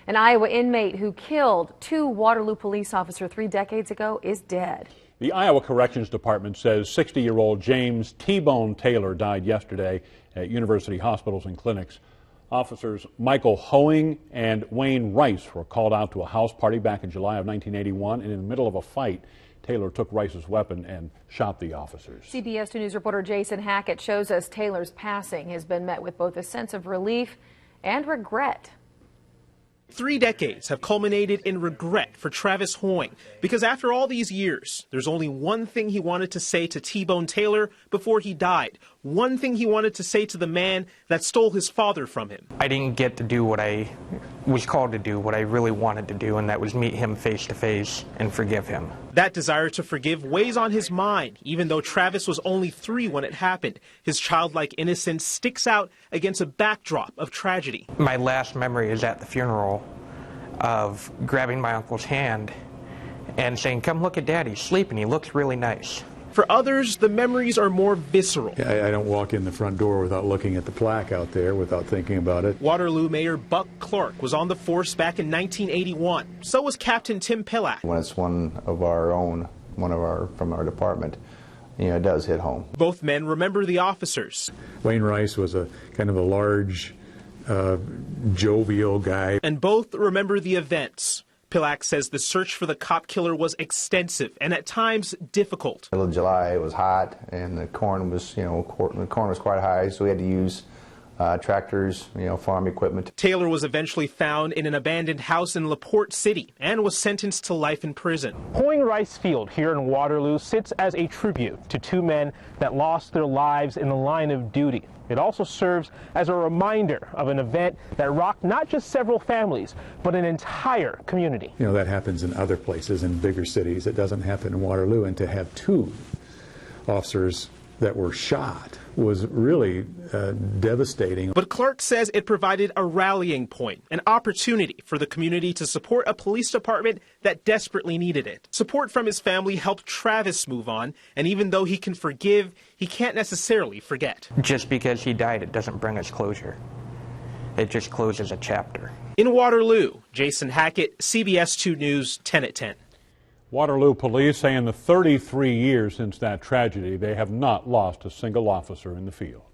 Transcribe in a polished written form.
An Iowa inmate who killed 2 Waterloo police officers 3 decades ago is dead. The Iowa Corrections Department says 60-year-old James T-Bone Taylor died yesterday at university hospitals and clinics. Officers Michael HOING and Wayne Rice were called out to a house party back in July of 1981, and in the middle of a fight, Taylor took Rice's weapon and shot the officers. CBS 2 News reporter Jason Hackett shows us Taylor's passing has been met with both a sense of relief and regret. 3 decades have culminated in regret for Travis HOING, because after all these years, there's only one thing he wanted to say to T-Bone Taylor before he died. One thing he wanted to say to the man that stole his father from him. I didn't get to do what I was called to do, what I really wanted to do, and that was meet him face to face and forgive him. That desire to forgive weighs on his mind, even though Travis was only 3 when it happened. His childlike innocence sticks out against a backdrop of tragedy. My last memory is at the funeral of grabbing my uncle's hand and saying, "Come look at Daddy, he's sleeping, he looks really nice." For others, the memories are more visceral. I don't walk in the front door without looking at the plaque out there, without thinking about it. Waterloo Mayor Buck Clark was on the force back in 1981. So was Captain Tim Pillack. When it's one of our own, from our department, it does hit home. Both men remember the officers. Wayne Rice was a kind of a large, jovial guy. And both remember the events. Pillack says the search for the cop killer was extensive and at times difficult. Middle of July, it was hot, and the corn was, quite high, so we had to use tractors, farm equipment. Taylor was eventually found in an abandoned house in LaPorte City and was sentenced to life in prison. HOING Rice Field here in Waterloo sits as a tribute to 2 men that lost their lives in the line of duty. It also serves as a reminder of an event that rocked not just several families, but an entire community. That happens in other places, in bigger cities. It doesn't happen in Waterloo, and to have 2 officers that were shot was really devastating. But Clark says it provided a rallying point, an opportunity for the community to support a police department that desperately needed it. Support from his family helped Travis move on, and even though he can forgive, he can't necessarily forget. Just because he died, it doesn't bring us closure. It just closes a chapter. In Waterloo, Jason Hackett, CBS 2 News, 10 at 10. Waterloo police say in the 33 years since that tragedy, they have not lost a single officer in the field.